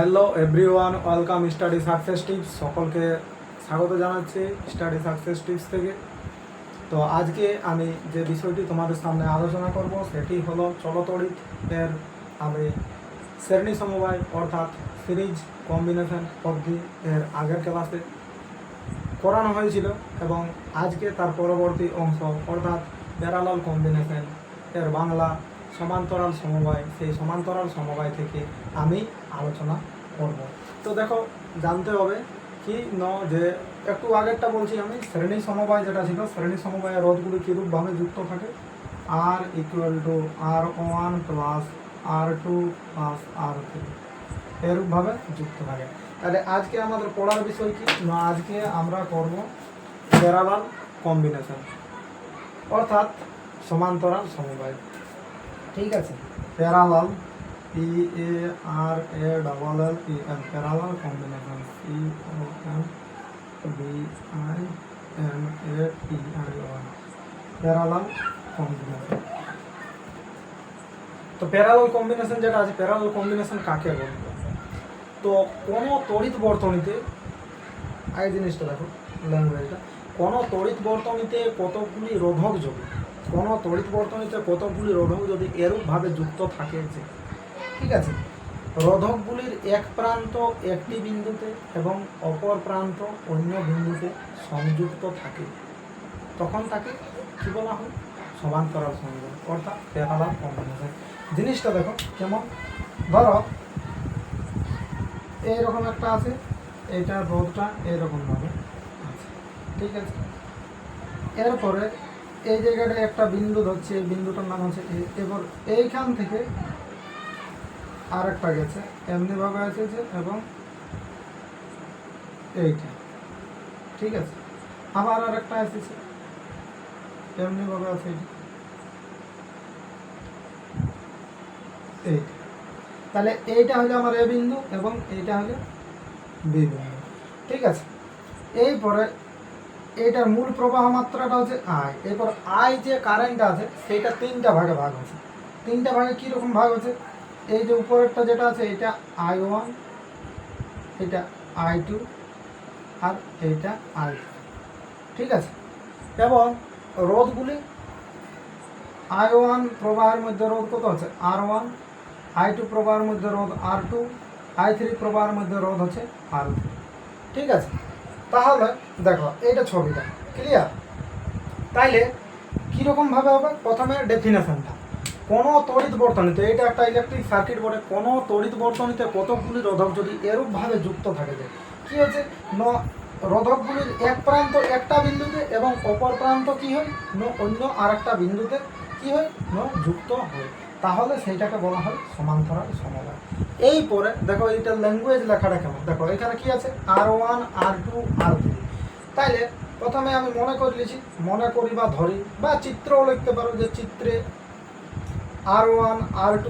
Hello everyone, welcome study success tips. সকলকে স্বাগত জানাচ্ছি স্টাডি সাকসেস টিপস থেকে। তো আজকে আমি যে বিষয়টি তোমাদের সামনে আলোচনা করব সেটি হলো চলতড়িৎ এর আমি শ্রেণী সমবায় অর্থাৎ সিরিজ কম্বিনেশন পদ্ধতি এর আগের ক্লাসে করানো হয়েছিল এবং আজকে তার পরবর্তী অংশ অর্থাৎ প্যারালাল কম্বিনেশন এর বাংলা সমান্তরাল সমবায়, সেই সমান্তরাল সমবায় থেকে আমি আলোচনা করব। তো দেখো, জানতে হবে কি যে একটু আগেরটা বলছি আমি, শ্রেণী সমবায় যেটা ছিল, শ্রেণী সমবায়ের রোধগুলি কীরূপভাবে যুক্ত থাকে, R equal to R1 plus R2 plus R3 এরূপভাবে যুক্ত থাকে। তাহলে আজকে আমাদের পড়ার বিষয় কি না, আজকে আমরা করব প্যারালাল কম্বিনেশন অর্থাৎ সমান্তরাল সমবায়। ঠিক আছে, parallel PARALLEL parallel combination COMBINATION parallel combination. তো প্যারালাল কম্বিনেশন যেটা আছে, প্যারালাল কম্বিনেশন কাকে বলে? তো কোনো তড়িৎ বর্তনীতে, এই জিনিসটা দেখো ল্যাঙ্গুয়েজটা, কোনো তড়িৎ বর্তনীতে কতগুলি রোধক যদি, কোনো তড়িৎ বর্তনীতে কতগুলি রোধক যদি এরূপভাবে যুক্ত থাকে যে, ঠিক আছে, রোধকগুলির এক প্রান্ত একটি বিন্দুতে এবং অপর প্রান্ত অন্য বিন্দুতে সংযুক্ত থাকে, তখন তাকে কী বলা হয়? সমান্তরাল সমবায় অর্থাৎ প্যারালাল কম্বিনেশন। জিনিসটা দেখো কেমন, ধরো এইরকম একটা আছে, এইটা রোধটা এইরকমভাবে আছে, ঠিক আছে। এরপরে এই জায়গাটায় একটা বিন্দু ধরছে, এই বিন্দুটার নাম হচ্ছে এ। এবার এইখান থেকে আর একটা গেছে এমনিভাবে এসেছে এবং এইটা, ঠিক আছে। আবার আর একটা এসেছে এমনিভাবে আছে এইটা। তাহলে এইটা হলো আমার এ বিন্দু এবং এইটা হলো বি বিন্দু, ঠিক আছে। এইপরে এইটার মূল প্রবাহ মাত্রাটা হচ্ছে আই। এরপর আই যে কারেন্টটা আছে সেইটা তিনটা ভাগে ভাগ হচ্ছে। তিনটা ভাগে কীরকম ভাগ হচ্ছে? এই যে উপরেরটা যেটা আছে এটা I1, এটা I2 আর এইটা I3, ঠিক আছে। এবং রোধগুলি I1 প্রবাহের মধ্যে রোধ কত হচ্ছে R1, I2 প্রবাহের মধ্যে রোধ R2, I3 প্রবাহের মধ্যে রোধ হচ্ছে R3, ঠিক আছে। তাহলে দেখো এইটা ছবিটা ক্লিয়ার। তাইলে কীরকমভাবে হবে? প্রথমে ডেফিনেশনটা, কোনো তড়িৎ বর্তনীতে, এটা একটা ইলেকট্রিক সার্কিট বোর্ডে, কোনো তড়িৎ বর্তনীতে কতকগুলি রোধক যদি এরূপভাবে যুক্ত থাকে যে কী হচ্ছে, রোধকগুলির এক প্রান্ত একটা বিন্দুতে এবং অপর প্রান্ত কী হয়, অন্য আর একটা বিন্দুতে কী হয়, যুক্ত হয়, তাহলে সেইটাকে বলা হয় সমান্তরাল সমবায়। এই পরে দেখো এইটার ল্যাঙ্গুয়েজ লেখাটা কেমন, দেখো এখানে কি আছে R1 R2 R3। তাইলে প্রথমে আমি মনে করি বা ধরি বা চিত্রও লিখতে পারো, যে চিত্রে R1 R2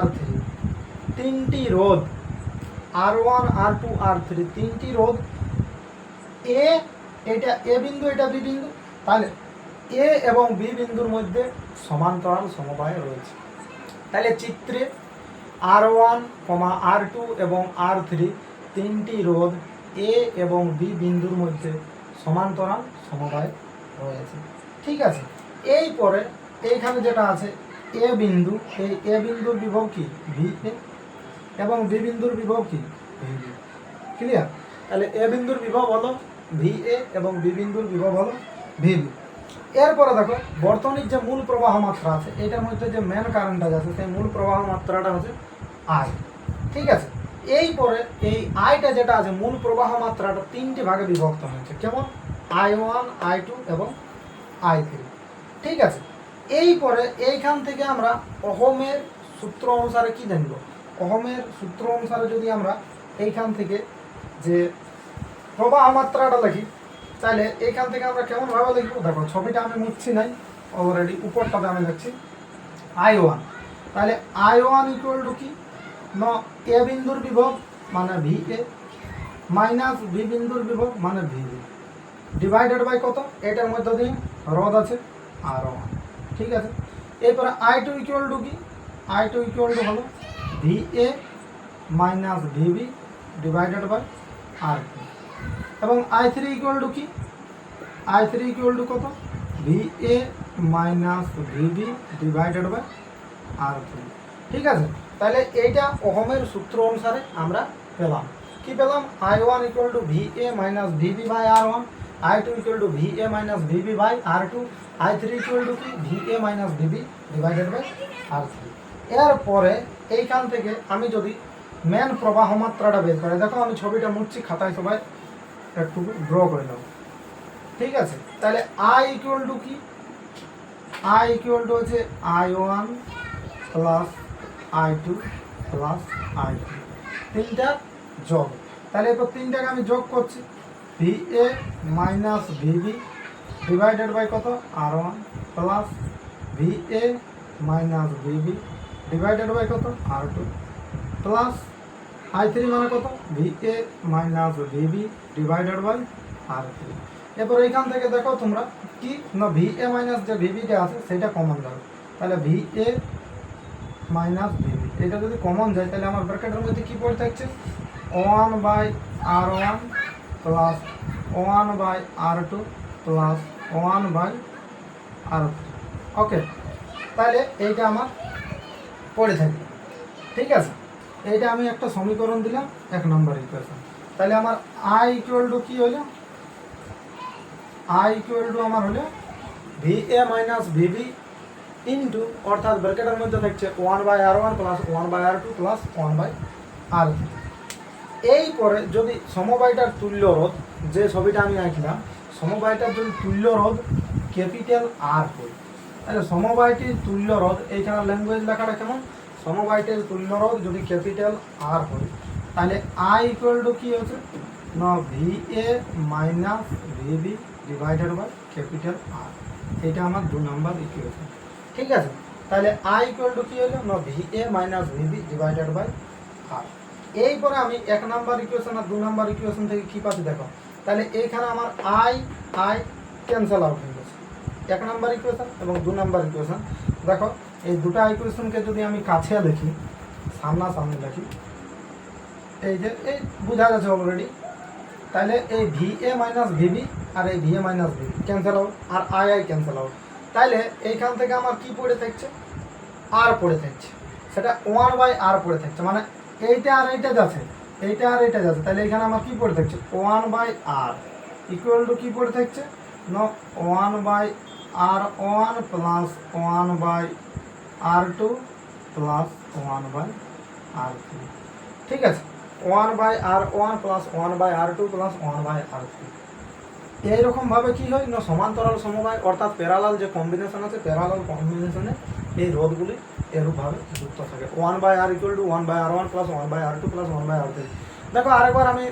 R3 তিনটি রোধ, R1 R2 R3 তিনটি রোধ এ, এটা এ বিন্দু, এটা বি বিন্দু। তাহলে এ এবং বি বিন্দুর মধ্যে সমান্তরাল সমবায় রয়েছে। তাহলে চিত্রে R1, R2 এবং R3 তিনটি রোধ এ এবং বি বিন্দুর মধ্যে সমান্তরাল সমবায় রয়েছে, ঠিক আছে। এই পরে এইখানে যেটা আছে এ বিন্দু, এই এ বিন্দুর বিভব কি VA এবং বি বিন্দুর বিভব কি VB, ক্লিয়ার। তাহলে এ বিন্দুর বিভব হলো VA এবং বি বিন্দুর বিভব হলো VB। এরপরে দেখো বর্তনীর যে মূল প্রবাহ মাত্রা আছে, এটার মধ্যে যে মেন কারেন্টটা আছে সেই মূল প্রবাহ মাত্রাটা হচ্ছে I, ঠিক আছে। এই পরে এই আইটা যেটা আছে, মূল প্রবাহ মাত্রাটা তিনটি ভাগে বিভক্ত হয়েছে, কেমন I1 I2 এবং I3, ঠিক আছে। এই পরে এইখান থেকে আমরা ওহমের সূত্র অনুসারে কি জানব, ওহমের সূত্র অনুসারে যদি আমরা এইখান থেকে যে প্রবাহ মাত্রাটা লিখি, তাহলে এইখান থেকে আমরা কেমনভাবে লিখব, দেখো ছবিটা আমি মুছছি নাই অলরেডি, উপরটাতে আমি লিখছি I1। তাহলে I1 ইকুয়াল টু কি, এ বিন্দুর বিভব মানে VA মাইনাস বি বিন্দুর বিভব মানে VB ডিভাইডেড বাই কত, এটার মধ্যে দিয়ে রোধ আছে R1, ঠিক আছে। এরপরে I2 ইকুয়াল টু কি, I2 ইকুয়াল টু হলো VA minus VB divided by R two, এবং আই থ্রি ইকুয়াল টু কি, আই থ্রি ইকুয়াল টু কত, V A minus VB divided by R three. ঠিক আছে, তাহলে এইটা ওহমের সূত্র অনুসারে আমরা পেলাম। কি পেলাম, I one equal to V A minus VB by R one, I two equal to V A minus VB by R two, I three equal to কি V A minus VB divided by R three. এরপরে এইখান থেকে আমি যদি main প্রবাহ মাত্রাটা বের করে, দেখো আমি ছবিটা মুছছি, খাতায় সবাই একটু ড্র করে নেব। ঠিক আছে, তাহলে আই ইকুয়াল টু কি, আই ইকুয়াল টু হচ্ছে I one plus I two plus I three, তিনটা যোগ। তাহলে এরপর তিনটাকে আমি যোগ করছি, V A minus VB divided by কত R one plus V A minus VB divided by কত R two plus I three মানে কত V A minus VB divided by R three. এরপর এইখান থেকে দেখো তোমরা কি না, ভি এ মাইনাস যে ভিবিটা আছে সেটা কমন যাবে, তাহলে ভি এ মাইনাস ভিবি এটা যদি কমন যায় তাহলে আমার ব্র্যাকেটের মধ্যে কি পড়ে থাকছে, one by R one plus one by R two plus one by R three. Okay, তাহলে এইটা আমার পড়ে থাকবে। ঠিক আছে, এইটা আমি একটা সমীকরণ দিলাম, এক নম্বর ইকুয়েশন। তাহলে আমার আই ইকুয়াল টু কী হলো, আই ইকুয়াল টু আমার হলো V A minus V B into, অর্থাৎ ব্র্যাকেটের মধ্যে থাকছে one by R one plus one by R two plus one by R three. এই পরে যদি সমবায়টার তুল্য রোধ, যে ছবিটা আমি আঁকলাম, সমবায়টার যদি তুল্য রোধ ক্যাপিটাল আর হয়, তাহলে সমবায়টির তুল্য রোধ, এইখানে ল্যাঙ্গুয়েজ লেখাটা কেমন, সমবায়টির তুল্য রোধ যদি ক্যাপিটাল আর হয়, তাহলে আই ইকুয়াল টু কী হচ্ছে না, V A minus VB divided by capital R. এটা আমার 2 নম্বর ইকুয়েশন। ঠিক আছে, তাহলে আই ইকুয়াল টু কী হলো না, V A minus VB divided by R. এইপরে আমি 1 নম্বর ইকুয়েশন আর 2 নম্বর ইকুয়েশন থেকে কী পাচ্ছি দেখো, তাহলে এইখানে আমার আই আই ক্যান্সেল আউট হয়ে গেছে, 1 নম্বর ইকুয়েশন এবং 2 নম্বর ইকুয়েশন। দেখো এই দুটো ইকুয়েশনকে যদি আমি কাছে লিখি, সামনাসামনি লিখি, এই যে এই বোঝা গেছে অলরেডি, তাহলে এই ভি এ মাইনাস ভিবি আর এই V A minus V B cancel out, আর আই আই ক্যান্সেল আউট। তাহলে এইখান থেকে আমার কি পড়ে থাকছে, আর পড়ে থাকছে, সেটা ওয়ান বাই আর পড়ে থাকছে, মানে এইটা আর এইটা যাচ্ছে, এইটা আর এইটা যাচ্ছে, তাহলে এখানে আমার কি পড়ে থাকছে, one by R equal to কী পড়ে থাকছে না, one by R one plus one by R two plus one by R three. ঠিক আছে, one by R one plus one by R two plus one by R three. এইরকমভাবে কী হয় না, সমান্তরাল সমবায় অর্থাৎ প্যারালাল যে কম্বিনেশন আছে, প্যারালাল কম্বিনেশনে এই রোধগুলি এরূপভাবে যুক্ত থাকে। One by R equal to one by R one plus one by R two plus one by R three. দেখো আরেকবার আমি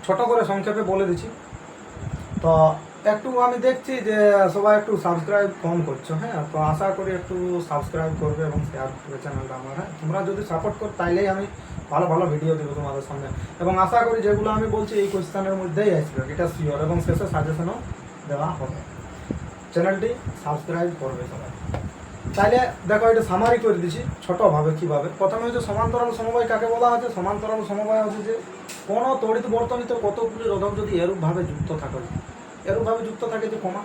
ছোট করে সংক্ষেপে বলে দিচ্ছি, তো একটু আমি দেখছি যে সবাই একটু সাবস্ক্রাইব কম করছো, হ্যাঁ, তো আশা করি একটু সাবস্ক্রাইব করবে এবং শেয়ার করবে চ্যানেলটা আমার। হ্যাঁ, তোমরা যদি সাপোর্ট করো তাইলেই আমি ভালো ভালো ভিডিও দেবো তোমাদের সামনে, এবং আশা করি যেগুলো আমি বলছি এই কোয়েশ্চেনের মধ্যেই আসবে, এটা শিওর, এবং শেষে সাজেশনও দেওয়া হবে। চ্যানেলটি সাবস্ক্রাইব করবে সবাই। তাইলে দেখো এটা সামারি করে দিচ্ছি ছোটোভাবে কীভাবে। প্রথমে হচ্ছে সমান্তরাল সমবায় কাকে বলা হচ্ছে, সমান্তরাল সমবায় হচ্ছে যে কোনো তড়িৎ বর্তনীতে কতগুলি রোধক যদি এরূপভাবে যুক্ত থাকে, এরূপভাবে যুক্ত থাকে যে কমা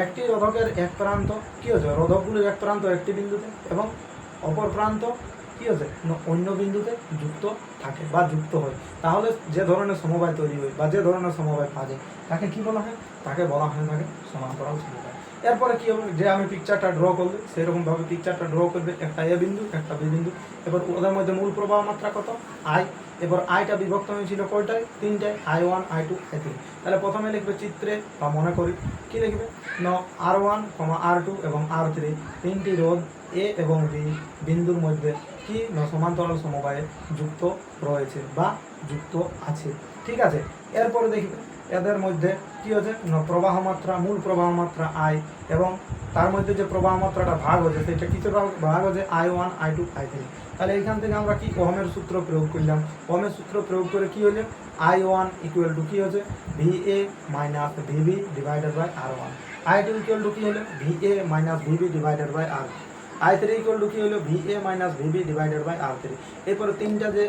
একটি রোধকের এক প্রান্ত কী হচ্ছে, রোধকগুলির এক প্রান্ত একটি বিন্দুতে এবং অপর প্রান্ত কী হচ্ছে অন্য বিন্দুতে যুক্ত থাকে বা যুক্ত হয়, তাহলে যে ধরনের সমবায় তৈরি হয় বা যে ধরনের সমবায় পাওয়া যায় তাকে কী বলা হয়, তাকে বলা হয় থাকে সমান্তরাল সমবায়। এরপরে কী হবে, যে আমি পিকচারটা ড্র করবে সেরকমভাবে পিকচারটা ড্র করবে, একটা এ বিন্দু একটা বি বিন্দু, এবার ওদের মধ্যে মূল প্রবাহ মাত্রা কত আই, এবার আইটা বিভক্ত হয়েছিল কয়টায়, তিনটায়, I one I two I three. তাহলে প্রথমে লিখবে চিত্রে বা মনে করি কী লিখবে না, আর ওয়ান আর টু এবং আর থ্রি তিনটি রোধ এ এবং বি বিন্দুর মধ্যে কি না সমান্তরাল সমবায়ে যুক্ত রয়েছে বা যুক্ত আছে। ঠিক আছে, এরপরে দেখবে এদের মধ্যে কী হচ্ছে না প্রবাহ মাত্রা, মূল প্রবাহ মাত্রা আই, এবং তার মধ্যে যে প্রবাহ মাত্রাটা ভাগ হচ্ছে সেটা কিসে ভাগ হচ্ছে I one I two I three. তাহলে এইখান থেকে আমরা কি ওহমের সূত্র প্রয়োগ করলাম, ওহমের সূত্র প্রয়োগ করে কী হলো, আই ওয়ান ইকুয়াল টু কী হচ্ছে V A minus VB divided by R one, I two equal to কী হলো V A minus VB divided by R, I three equal to কী হলো V A minus VB divided by R three. এরপরে তিনটা যে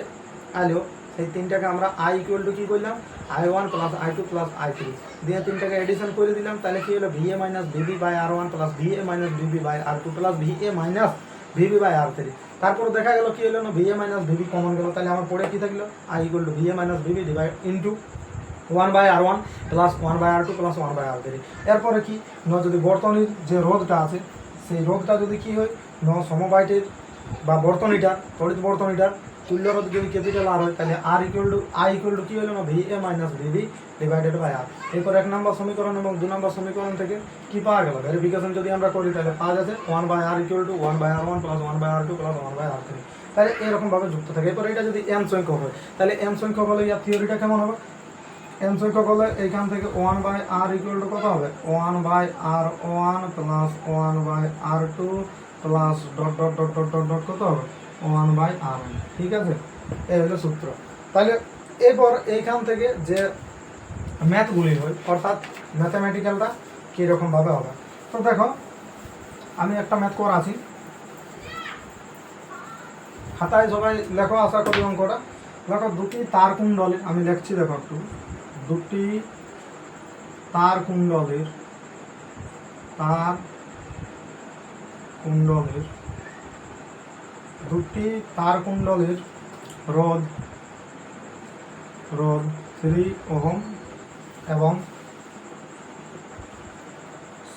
আইলো সেই তিনটাকে আমরা আই ইকুয়াল টু কী করলাম I1 plus I2 plus I3 দিয়ে তিনটাকে এডিশন করে দিলাম, তাহলে কী হলো VA minus VB by R1 plus VA minus VB by R2 plus VA minus VB by R3। তারপর দেখা গেল কী হলো না VA মাইনাস VB কমন গেল, তাহলে আমার পড়ে কী থাকলো I equal to VA minus VB divide into 1 by R1 plus 1 by R2 plus 1 by R3। এরপরে কি ন যদি বর্তনীর যে রোধটা আছে সেই রোধটা যদি কী হয় ন সমবায়টির বা বর্তনীটার তড়িৎ বর্তনীটার তুল্য রোধ যদি ক্যাপিটাল আর হয় তাহলে R equal to I equal to কী হলো না VA minus VB divided by R. এরপর 1 নম্বর সমীকরণ এবং 2 নম্বর সমীকরণ থেকে কি পাওয়া গেল ভেরিফিকেশন যদি আমরা করি তাহলে পাওয়া যাচ্ছে 1 by R equal to 1 by R1 plus 1 by R2 plus 1 by R3। তাহলে এরকমভাবে যুক্ত থাকে। এরপর এটা যদি m সংখ্যক হয় তাহলে m সংখ্যক হলে ইয়ার থিওরিটা কেমন হবে, m সংখ্যক হলে এইখান থেকে 1 বাই আর ইকুয়াল টু কত হবে 1 by R1 plus 1 by R2 plus dot dot dot dot dot dot কত হবে 1 বাই R1। ঠিক আছে, এই হলো সূত্র। তাহলে এরপর এইখান থেকে যে ম্যাথগুলি হয় অর্থাৎ ম্যাথামেটিক্যালটা কীরকমভাবে হবে। তো দেখো আমি একটা ম্যাথ করা আছি, খাতায় সবাই লেখো আশা করি অঙ্কটা। দেখো দুটি তার কুণ্ডলে আমি লিখছি, দেখো একটু দুটি তার কুণ্ডলের দুটি তার কুণ্ডলের রোধ 3 ওহম এবং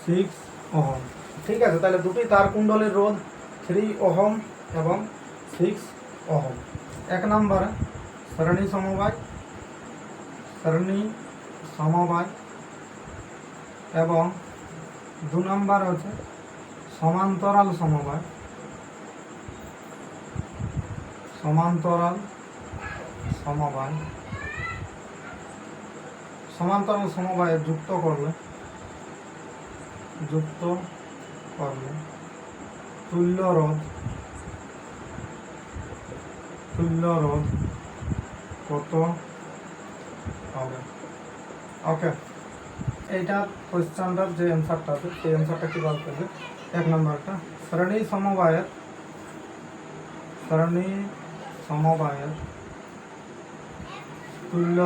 6 ওহম। ঠিক আছে, তাহলে দুটি তার কুণ্ডলের রোধ 3 ওহম এবং 6 ওহম। 1 নম্বরে শ্রেণী সমবায় এবং 2 নম্বর হচ্ছে সমান্তরাল সমবায়। সমান্তরাল সমবায়ে যুক্ত করলে তুল্য রোধ কত হবে। ওকে, এইটা কোয়েশ্চনটার যে অ্যান্সারটা আছে সেই অ্যান্সারটা কী বলতে হবে। 1 নম্বরটা শ্রেণী সমবায়ের তুল্য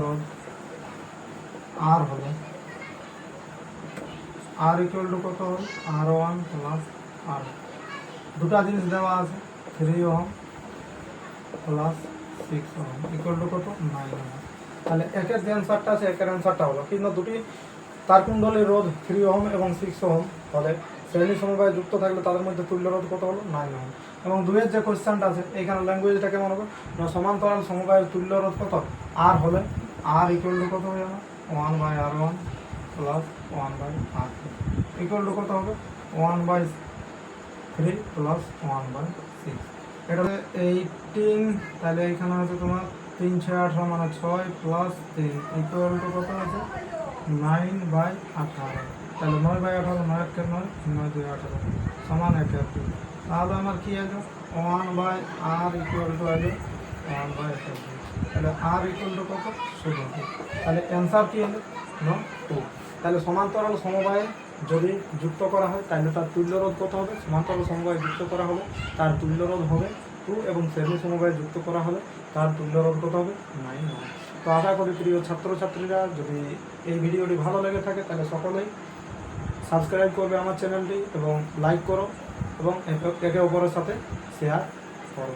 রোধ আর হলো আর ইকুয়াল টু কত হল R1 প্লাস R। দুটা জিনিস দেওয়া আছে 3 ohm plus 6 ohm equal to কত 9 ওহম। তাহলে একের যে অ্যান্সারটা আছে একের অ্যান্সারটা হলো, কিন্তু দুটি তার কুণ্ডলের রোধ 3 ওহম এবং 6 ওহম হলে শ্রেণী সমবায়ে যুক্ত থাকলে তাদের মধ্যে তুল্য রোধ কত হলো 9 ওহম। এবং 2-এর যে কোয়েশ্চেনটা আছে এইখানে ল্যাঙ্গুয়েজটা কেমন হবে না সমান্তরাল সমবায়ের তুল্য রোধ কত আর হলে আর ইকুয়াল টু কত হয়ে যাবে 1 by R1 plus 1 by R2 equal to কত হবে 1 বাই 3 প্লাস 1 বাই 6। এটা 18, তাহলে এইখানে আছে তোমার 3 6 18 মানে 6 প্লাস 3 ইকুয়াল টু কত আছে 9 বাই 18। তাহলে 9 বাই 18 9 কে 9 9 2 18 সমান 1 2। তাহলে আমার কি আছে 1 বাই আর ইকুয়াল টু আছে 1 বাই 2। তাহলে আর ইকুয়াল টু কত 17। তাহলে অ্যান্সার কি হলো 2। তাহলে সমান্তরাল সমবায়ে যদি যুক্ত করা হয় তাহলে তার তুল্য রোধ কত হবে, সমান্তরাল সমবায়ে যুক্ত করা হলে তার তুল্য রোধ হবে 2 এবং শ্রেণী সমবায়ে যুক্ত করা হলে তার তুল্য রোধ কত হবে 9 ওহম। তো আশা করি প্রিয় ছাত্রছাত্রীরা যদি এই ভিডিওটি ভালো লেগে থাকে তাহলে সকলেই সাবস্ক্রাইব করবে আমার চ্যানেলটি এবং লাইক করো এবং একে অপরের সাথে শেয়ার করো।